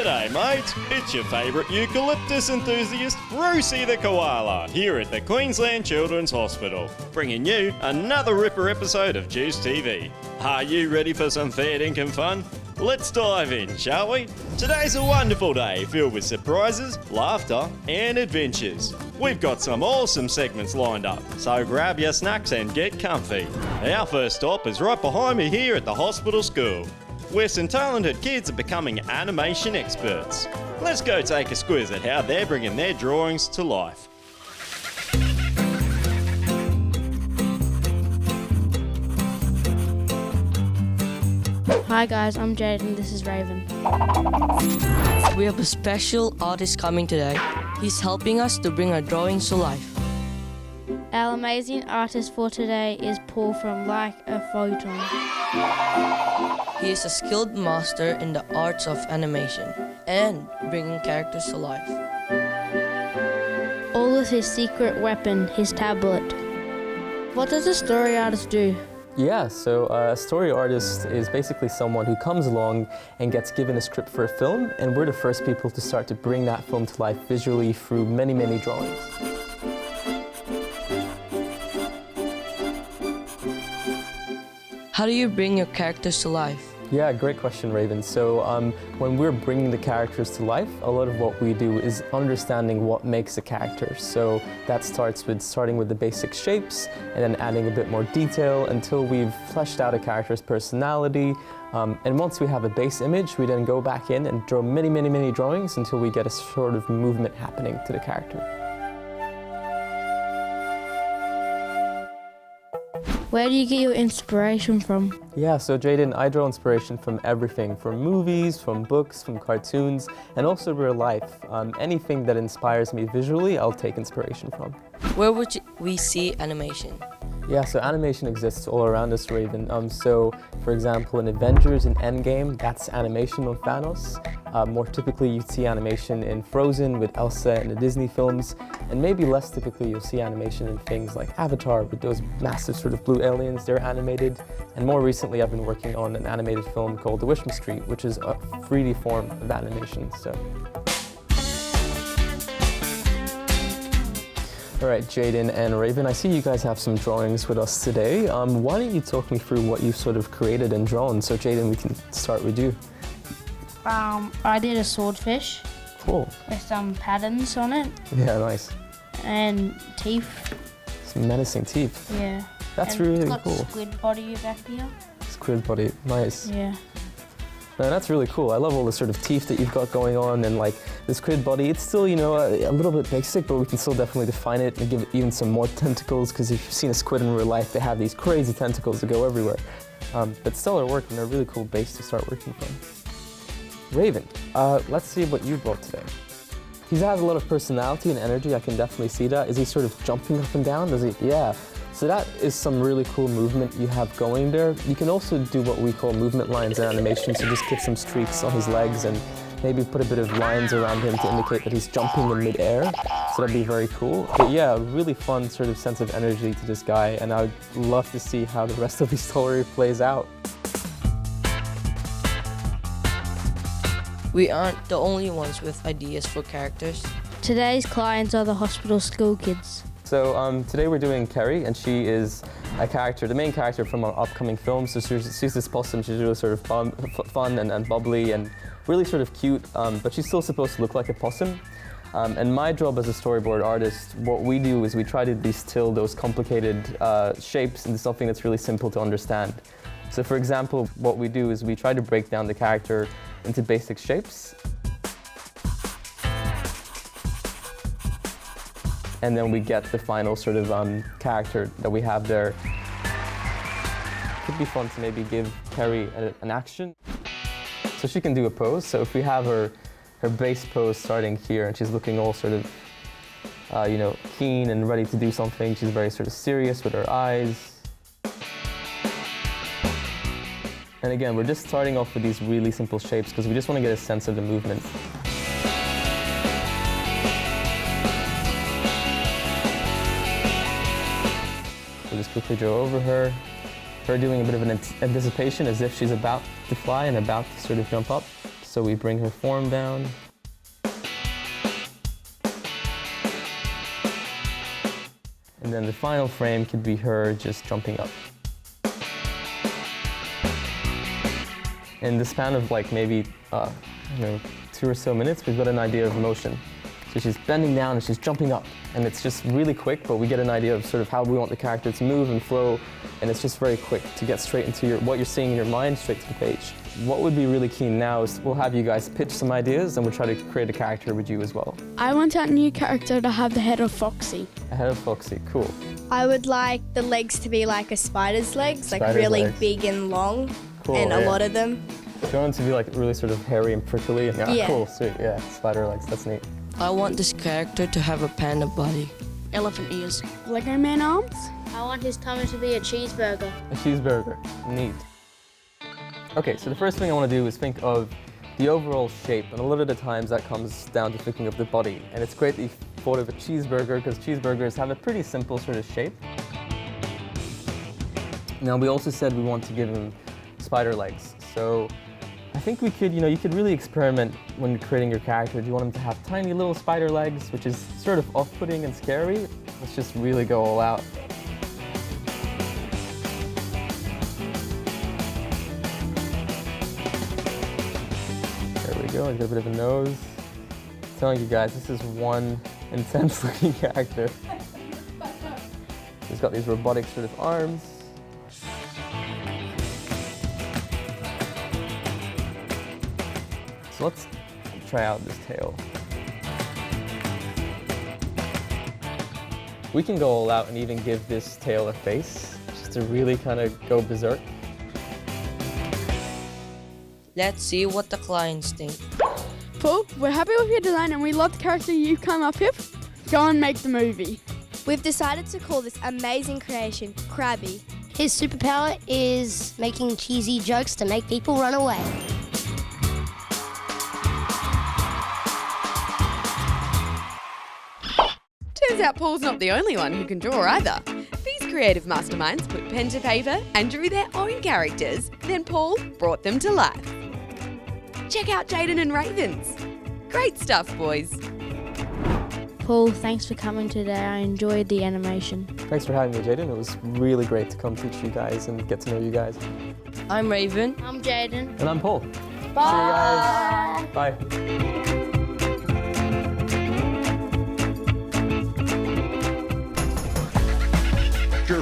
G'day mates, it's your favourite eucalyptus enthusiast, Brucie the Koala, here at the Queensland Children's Hospital, bringing you another ripper episode of Juice TV. Are you ready for some fair dinkum fun? Let's dive in, shall we? Today's a wonderful day filled with surprises, laughter and adventures. We've got some awesome segments lined up, so grab your snacks and get comfy. Our first stop is right behind me here at the hospital school, where some talented kids are becoming animation experts. Let's go take a squiz at how they're bringing their drawings to life. Hi guys, I'm Jaiden, this is Raven. We have a special artist coming today. He's helping us to bring our drawings to life. Our amazing artist for today is Paul from Like a Photon. He is a skilled master in the arts of animation and bringing characters to life. All with his secret weapon, his tablet. What does a story artist do? Yeah, so a story artist is basically someone who comes along and gets given a script for a film, and we're the first people to start to bring that film to life visually through many, many drawings. How do you bring your characters to life? Yeah, great question, Raven. So when we're bringing the characters to life, a lot of what we do is understanding what makes a character. So that starting with the basic shapes and then adding a bit more detail until we've fleshed out a character's personality. And once we have a base image, we then go back in and draw many, many, many drawings until we get a sort of movement happening to the character. Where do you get your inspiration from? Yeah, so Jaiden, I draw inspiration from everything, from movies, from books, from cartoons, and also real life. Anything that inspires me visually, I'll take inspiration from. Where would we see animation? Yeah, so animation exists all around us, Raven. So, for example, in Avengers and Endgame, that's animation on Thanos. More typically, you'd see animation in Frozen with Elsa in the Disney films, and maybe less typically, you'll see animation in things like Avatar with those massive sort of blue aliens, they're animated. And more recently, I've been working on an animated film called The Wishing Street, which is a 3D form of animation. So. All right, Jaiden and Raven, I see you guys have some drawings with us today. Why don't you talk me through what you've sort of created and drawn? So Jaiden, we can start with you. I did a swordfish. Cool. With some patterns on it. Yeah, nice. And teeth. Some menacing teeth. Yeah. That's and really it's got cool. Squid body back here. Squid body, nice. Yeah. No, that's really cool. I love all the sort of teeth that you've got going on, and like the squid body, it's still, you know, a little bit basic, but we can still definitely define it and give it even some more tentacles, because if you've seen a squid in real life, they have these crazy tentacles that go everywhere. But stellar work, and a really cool base to start working from. Raven, let's see what you brought today. He has a lot of personality and energy, I can definitely see that. Is he sort of jumping up and down? Does he? Yeah. So that is some really cool movement you have going there. You can also do what we call movement lines in animation, so just get some streaks on his legs and maybe put a bit of lines around him to indicate that he's jumping in midair. So that'd be very cool. But yeah, a really fun sort of sense of energy to this guy, and I would love to see how the rest of his story plays out. We aren't the only ones with ideas for characters. Today's clients are the hospital school kids. So today we're doing Kerry, and she is a character, the main character from our upcoming film. So she's this possum. She's really sort of fun and bubbly and really sort of cute, but she's still supposed to look like a possum. And my job as a storyboard artist, what we do is we try to distill those complicated shapes into something that's really simple to understand. So for example, what we do is we try to break down the character into basic shapes. And then we get the final sort of character that we have there. It could be fun to maybe give Kerry an action. So she can do a pose. So if we have her base pose starting here, and she's looking all sort of, you know, keen and ready to do something. She's very sort of serious with her eyes. And again, we're just starting off with these really simple shapes because we just want to get a sense of the movement. Just quickly draw over her doing a bit of an anticipation as if she's about to fly and about to sort of jump up. So we bring her form down. And then the final frame could be her just jumping up. In the span of like maybe 2 or so minutes, we've got an idea of motion. So she's bending down and she's jumping up, and it's just really quick, but we get an idea of sort of how we want the character to move and flow, and it's just very quick to get straight into what you're seeing in your mind, straight to the page. What would be really keen now is we'll have you guys pitch some ideas, and we'll try to create a character with you as well. I want our new character to have the head of Foxy. A head of Foxy, cool. I would like the legs to be like a spider's legs, like Spider's really legs. big and long, Cool, and a yeah. lot of them. Do you want them to be like really sort of hairy and prickly? And, Yeah. Cool, sweet, yeah, spider legs, that's neat. I want this character to have a panda body. Elephant ears. Lego man arms. I want his tummy to be a cheeseburger. A cheeseburger, neat. Okay, so the first thing I want to do is think of the overall shape, and a lot of the times that comes down to thinking of the body. And it's great that you thought of a cheeseburger, because cheeseburgers have a pretty simple sort of shape. Now we also said we want to give him spider legs, so I think we could, you could really experiment when creating your character. Do you want him to have tiny little spider legs, which is sort of off-putting and scary? Let's just really go all out. There we go, get a bit of a nose. I'm telling you guys, this is one intense looking character. He's got these robotic sort of arms. So let's try out this tail. We can go all out and even give this tail a face, just to really kind of go berserk. Let's see what the clients think. Paul, we're happy with your design and we love the character you've come up with. Go and make the movie. We've decided to call this amazing creation Krabby. His superpower is making cheesy jokes to make people run away. Turns out Paul's not the only one who can draw either. These creative masterminds put pen to paper and drew their own characters, then Paul brought them to life. Check out Jaiden and Ravens. Great stuff, boys. Paul, thanks for coming today. I enjoyed the animation. Thanks for having me, Jaiden. It was really great to come teach you guys and get to know you guys. I'm Raven. I'm Jaiden. And I'm Paul. Bye. See you guys. Bye.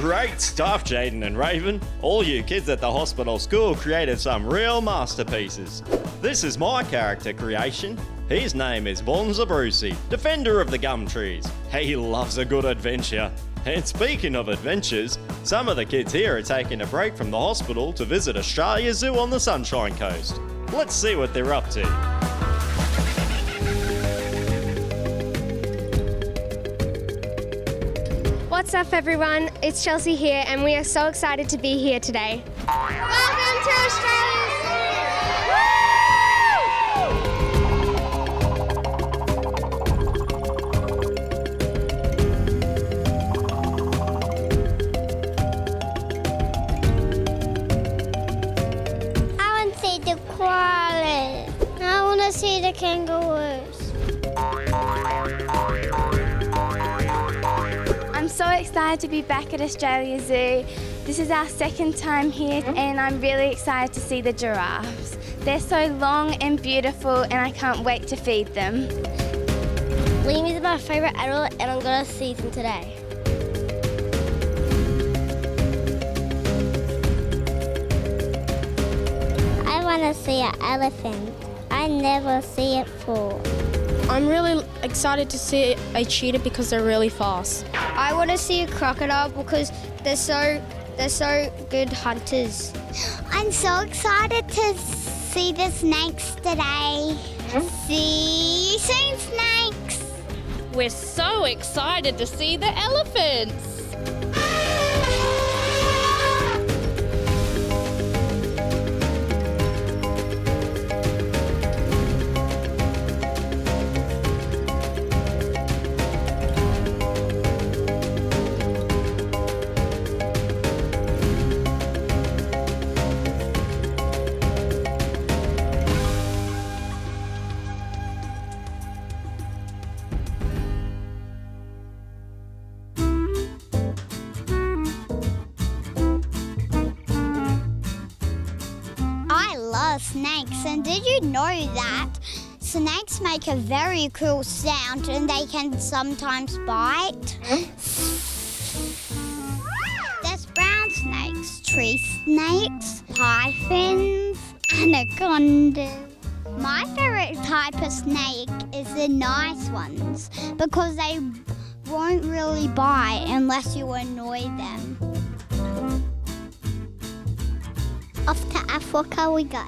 Great stuff, Jaiden and Raven. All you kids at the hospital school created some real masterpieces. This is my character creation. His name is Brucie, defender of the gum trees. He loves a good adventure. And speaking of adventures, some of the kids here are taking a break from the hospital to visit Australia Zoo on the Sunshine Coast. Let's see what they're up to. What's up everyone, it's Chelsea here and we are so excited to be here today. Welcome to Australia Zoo! I want to see the koalas. I want to see the kangaroos. I'm so excited to be back at Australia Zoo. This is our second time here and I'm really excited to see the giraffes. They're so long and beautiful and I can't wait to feed them. Liam is my favourite animal and I'm going to see them today. I want to see an elephant. I never see it before. I'm really excited to see a cheetah because they're really fast. I want to see a crocodile because they're so good hunters. I'm so excited to see the snakes today. See you soon, snakes. We're so excited to see the elephants. snakes, and did you know that snakes make a very cool sound and they can sometimes bite? There's brown snakes, tree snakes, pythons, anacondas. My favourite type of snake is the nice ones because they won't really bite unless you annoy them. Off to Africa we go.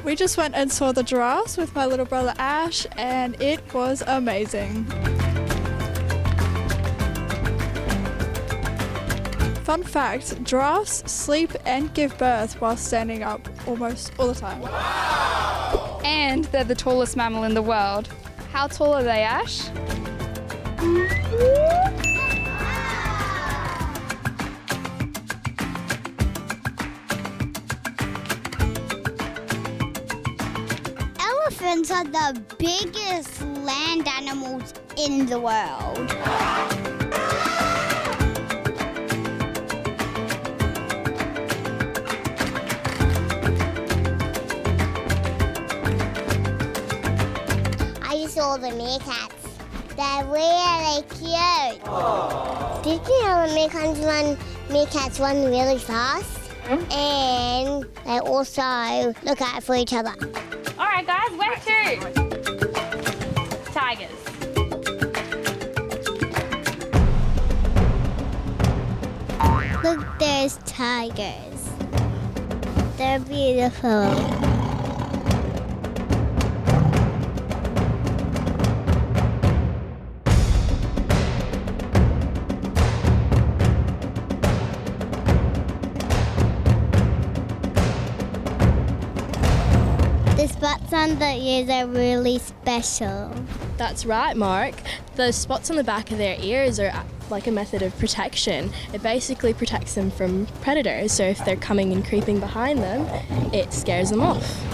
We just went and saw the giraffes with my little brother Ash, and it was amazing. Fun fact, giraffes sleep and give birth while standing up almost all the time. Wow. And they're the tallest mammal in the world. How tall are they, Ash? Elephants are the biggest land animals in the world. I saw the meerkats. They're really cute. Aww. Did you know that meerkats run really fast? And they also look out for each other. All right, guys, where to? Tigers. Look, there's tigers. They're beautiful. The spots on the ears are really special. That's right, Mark. The spots on the back of their ears are like a method of protection. It basically protects them from predators, so if they're coming and creeping behind them, it scares them off.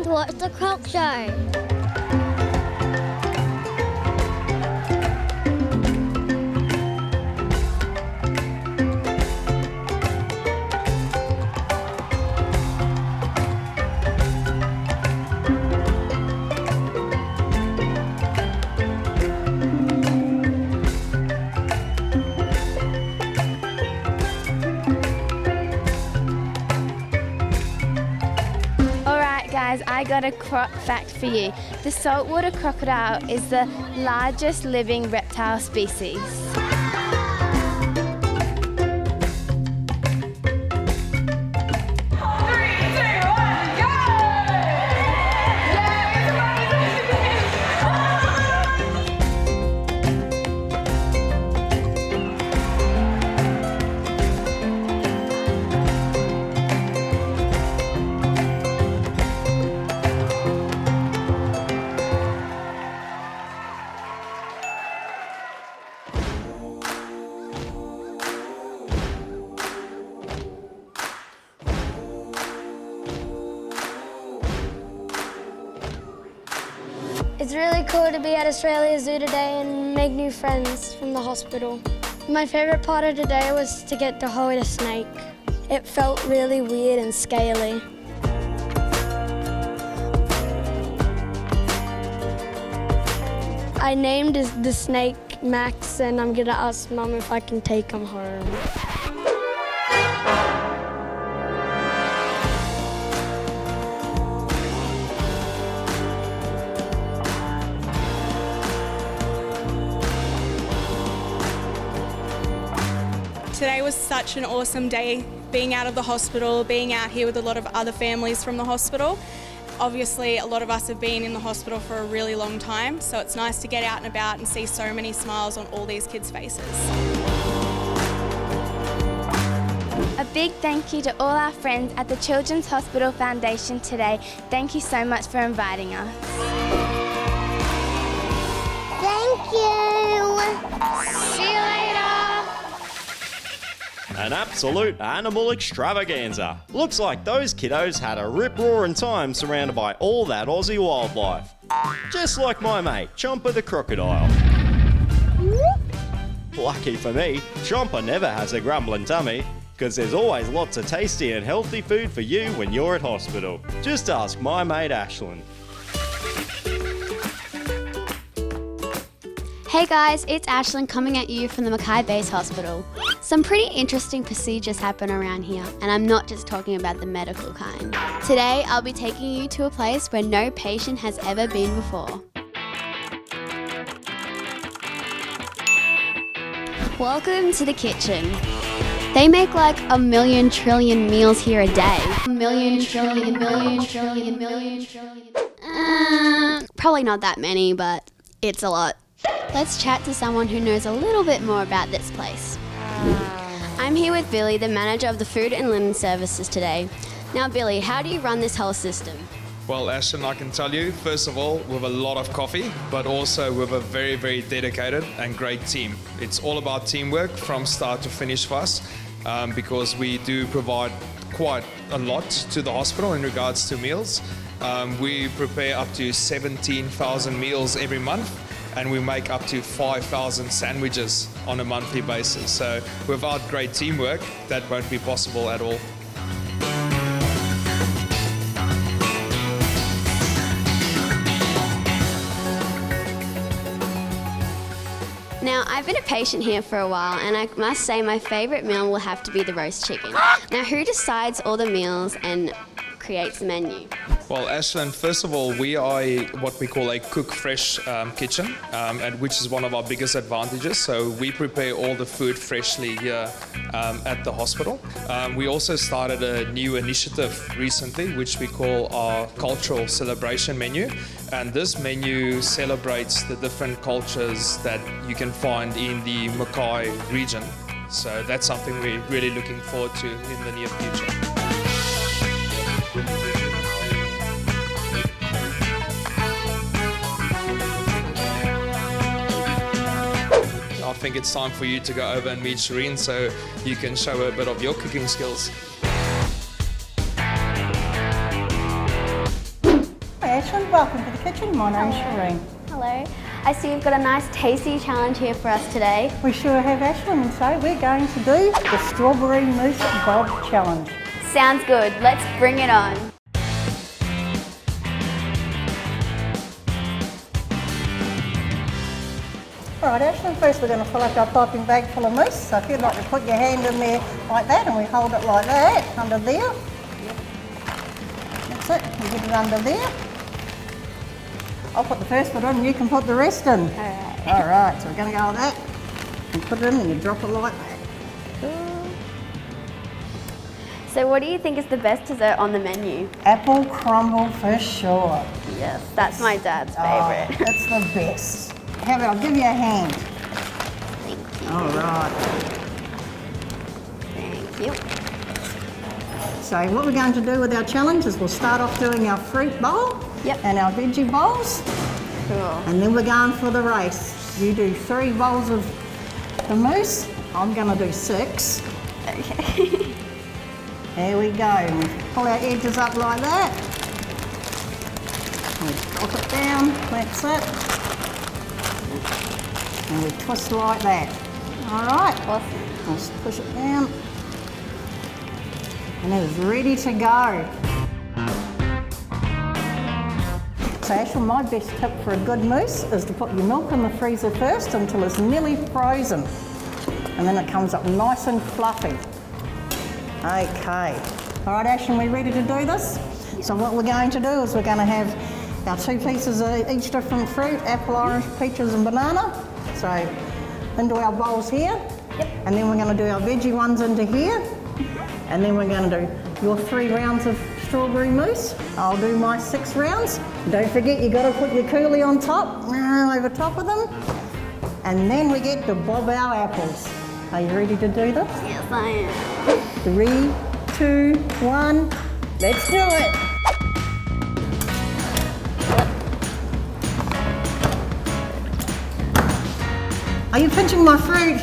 Watch the croc show. I got a croc fact for you. The saltwater crocodile is the largest living reptile species. It's really cool to be at Australia Zoo today and make new friends from the hospital. My favourite part of today was to get to hold a snake. It felt really weird and scaly. I named the snake Max, and I'm gonna ask Mum if I can take him home. Today was such an awesome day, being out of the hospital, being out here with a lot of other families from the hospital. Obviously, a lot of us have been in the hospital for a really long time, so it's nice to get out and about and see so many smiles on all these kids' faces. A big thank you to all our friends at the Children's Hospital Foundation today. Thank you so much for inviting us. Thank you. See you later. An absolute animal extravaganza. Looks like those kiddos had a rip-roaring time surrounded by all that Aussie wildlife. Just like my mate, Chomper the crocodile. Lucky for me, Chomper never has a grumbling tummy, because there's always lots of tasty and healthy food for you when you're at hospital. Just ask my mate Ashlin. Hey guys, it's Ashlin coming at you from the Mackay Base Hospital. Some pretty interesting procedures happen around here, and I'm not just talking about the medical kind. Today, I'll be taking you to a place where no patient has ever been before. Welcome to the kitchen. They make like 1,000,000 trillion meals here a day. 1,000,000 trillion. Probably not that many, but it's a lot. Let's chat to someone who knows a little bit more about this place. I'm here with Billy, the manager of the Food and Linen Services today. Now Billy, how do you run this whole system? Well, Ashlin, I can tell you, first of all, with a lot of coffee, but also with a very, very dedicated and great team. It's all about teamwork from start to finish for us, because we do provide quite a lot to the hospital in regards to meals. We prepare up to 17,000 meals every month, and we make up to 5,000 sandwiches on a monthly basis. So without great teamwork, that won't be possible at all. Now, I've been a patient here for a while, and I must say my favourite meal will have to be the roast chicken. Now, who decides all the meals and creates the menu? Well, Ashlin, first of all, we are what we call a cook fresh kitchen, and which is one of our biggest advantages. So we prepare all the food freshly here at the hospital. We also started a new initiative recently, which we call our cultural celebration menu. And this menu celebrates the different cultures that you can find in the Mackay region. So that's something we're really looking forward to in the near future. I think it's time for you to go over and meet Shireen so you can show her a bit of your cooking skills. Hi Ashlin, welcome to the kitchen. My name's Shireen. Hello. I see you've got a nice tasty challenge here for us today. We sure have, Ashlin, and so we're going to do the Strawberry Mousse Bob Challenge. Sounds good. Let's bring it on. Alright Ashlin, first we're going to fill up our piping bag full of mousse. So if you'd like to put your hand in there like that, and we hold it like that, under there. That's it, we get it under there. I'll put the first one in and you can put the rest in. Alright, so we're going to go with that. And put it in and you drop it like that. So what do you think is the best dessert on the menu? Apple crumble for sure. Yes, that's my dad's favourite. It's the best. How about I'll give you a hand. Thank you. Alright. Thank you. So what we're going to do with our challenge is we'll start off doing our fruit bowl and our veggie bowls. Cool. And then we're going for the race. You do 3 bowls of the mousse. I'm going to do 6. Okay. There we go. And we pull our edges up like that. And we drop it down. That's it. And we twist like that. Alright. Awesome. Let's push it down. And it is ready to go. So Ashlin, my best tip for a good mousse is to put your milk in the freezer first until it's nearly frozen. And then it comes up nice and fluffy. Okay. Alright Ashlin, we ready to do this? So what we're going to do is we're going to have our 2 pieces of each different fruit, apple, orange, peaches and banana. So into our bowls here. And then we're going to do our veggie ones into here. And then we're going to do your 3 rounds of strawberry mousse. I'll do my 6 rounds. Don't forget you got to put your coulis on top, over top of them. And then we get to bob our apples. Are you ready to do this? Yes, I am. 3, 2, 1, let's do it. Are you pinching my fruit?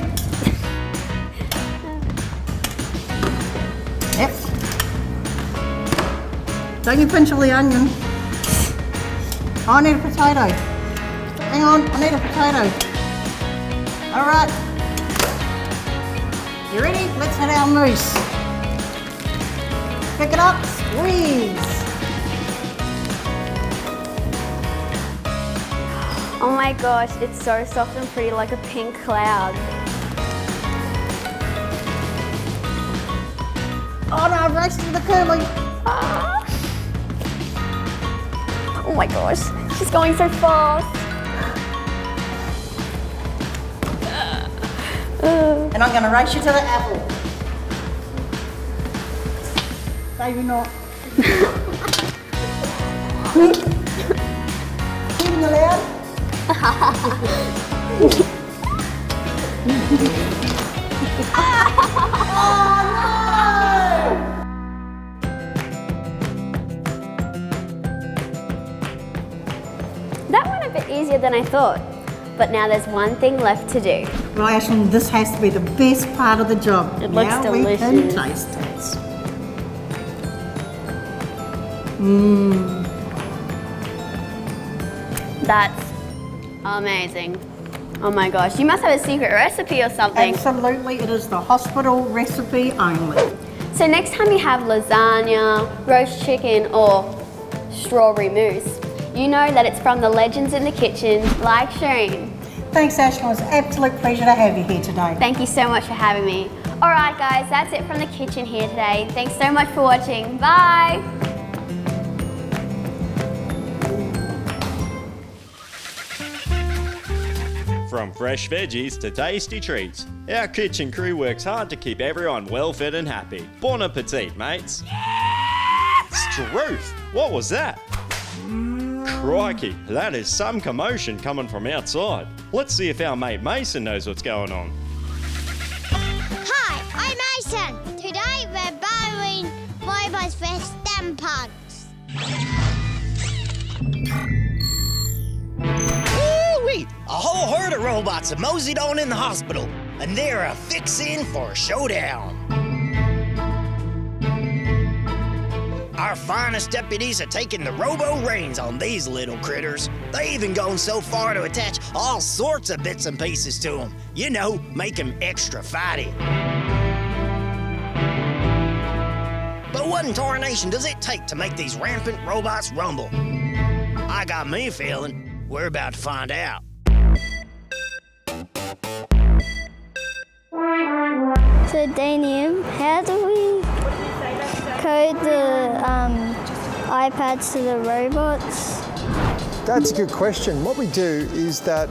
Yep. Don't you pinch all the onion. Oh, I need a potato. Hang on, I need a potato. All right. You ready? Let's hit our mousse. Pick it up, squeeze. Oh my gosh, it's so soft and pretty, like a pink cloud. Oh no, I've roasted the curly. Ah. Oh my gosh, she's going so fast. And I'm going to race you to the apple. Maybe not. Keeping it out. That went a bit easier than I thought, but now there's one thing left to do. Right, Ashlin, this has to be the best part of the job. It looks now delicious. We can taste it. Mmm. That's amazing. Oh my gosh, you must have a secret recipe or something. Absolutely, it is the hospital recipe only. So next time you have lasagna, roast chicken or strawberry mousse, you know that it's from the legends in the kitchen like Shireen. Thanks, Ashlin. It was an absolute pleasure to have you here today. Thank you so much for having me. All right, guys, that's it from the kitchen here today. Thanks so much for watching. Bye. From fresh veggies to tasty treats, our kitchen crew works hard to keep everyone well fed and happy. Bon appetit, mates. Struth, what was that? Crikey, that is some commotion coming from outside. Let's see if our mate Mason knows what's going on. Hi, I'm Mason. Today we're borrowing robots for STEM pugs. Ooh-wee! A whole herd of robots have moseyed on in the hospital, and they're a fixin' for a showdown. Our finest deputies are taking the robo-reins on these little critters. They even gone so far to attach all sorts of bits and pieces to them. You know, make them extra fighty. But what in tarnation does it take to make these rampant robots rumble? I got me a feeling we're about to find out. So, Daniel, how do we code the iPads to the robots? That's a good question. What we do is that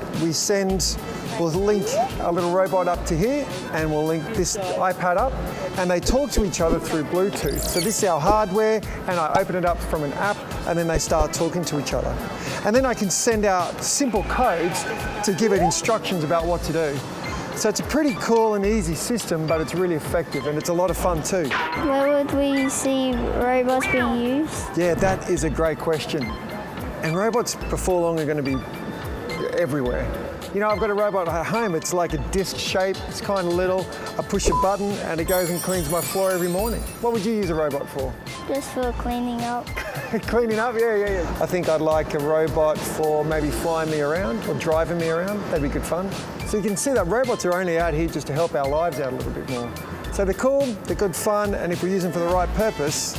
we'll link a little robot up to here and we'll link this iPad up and they talk to each other through Bluetooth. So this is our hardware and I open it up from an app and then they start talking to each other. And then I can send out simple codes to give it instructions about what to do. So it's a pretty cool and easy system, but it's really effective and it's a lot of fun too. Where would we see robots being used? Yeah, that is a great question. And robots before long are going to be everywhere. You know, I've got a robot at home. It's like a disc shape. It's kind of little. I push a button and it goes and cleans my floor every morning. What would you use a robot for? Just for cleaning up. Cleaning up? Yeah. I think I'd like a robot for maybe flying me around or driving me around. That'd be good fun. So you can see that robots are only out here just to help our lives out a little bit more. So they're cool, they're good fun, and if we use them for the right purpose,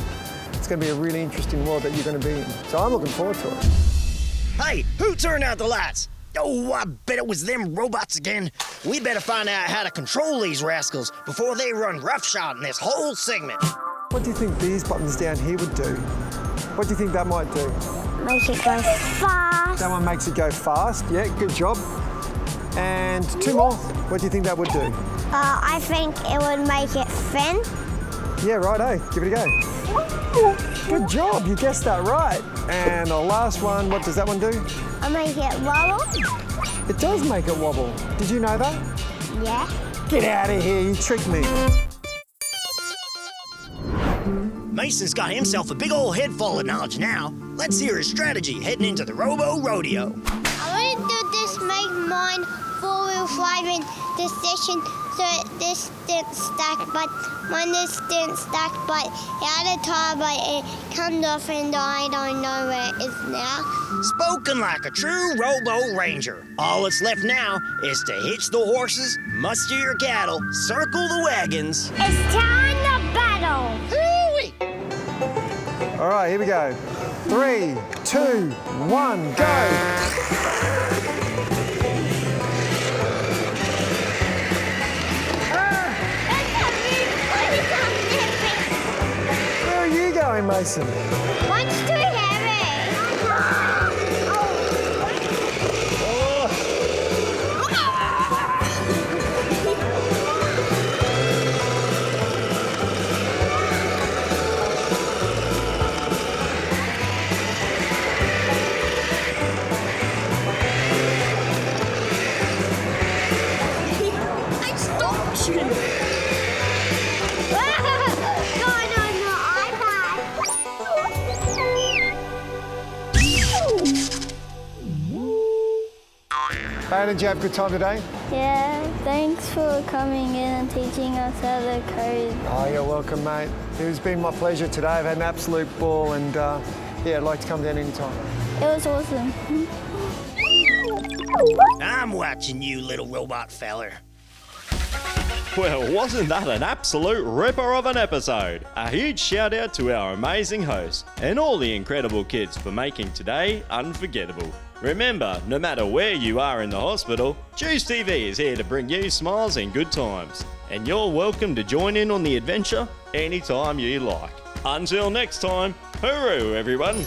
it's going to be a really interesting world that you're going to be in. So I'm looking forward to it. Hey, who turned out the lights? Oh, I bet it was them robots again. We better find out how to control these rascals before they run roughshod in this whole segment. What do you think these buttons down here would do? What do you think that might do? Make it go fast. That one makes it go fast. Yeah, good job. And two more. What do you think that would do? I think it would make it thin. Yeah, righto. Give it a go. Good job. You guessed that right. And the last one, what does that one do? I make it wobble. It does make it wobble. Did you know that? Yeah. Get out of here. You tricked me. Mason's got himself a big old head full of knowledge now. Let's hear his strategy heading into the robo-rodeo. I want to do this, make mine four-wheel driving this session so this didn't stack, but mine this didn't stack, but it had a tire, but it comes off and I don't know where it is now. Spoken like a true robo-ranger. All that's left now is to hitch the horses, muster your cattle, circle the wagons. It's time to battle. All right, here we go. 3, 2, 1, go! Where are you going, Mason? Mine's too heavy. Did you have a good time today? Yeah, thanks for coming in and teaching us how to code. Oh, you're welcome, mate. It's been my pleasure today. I've had an absolute ball and, yeah, I'd like to come down anytime. It was awesome. I'm watching you, little robot feller. Well, wasn't that an absolute ripper of an episode? A huge shout out to our amazing host and all the incredible kids for making today unforgettable. Remember, no matter where you are in the hospital, Juice TV is here to bring you smiles and good times. And you're welcome to join in on the adventure anytime you like. Until next time, hooroo everyone!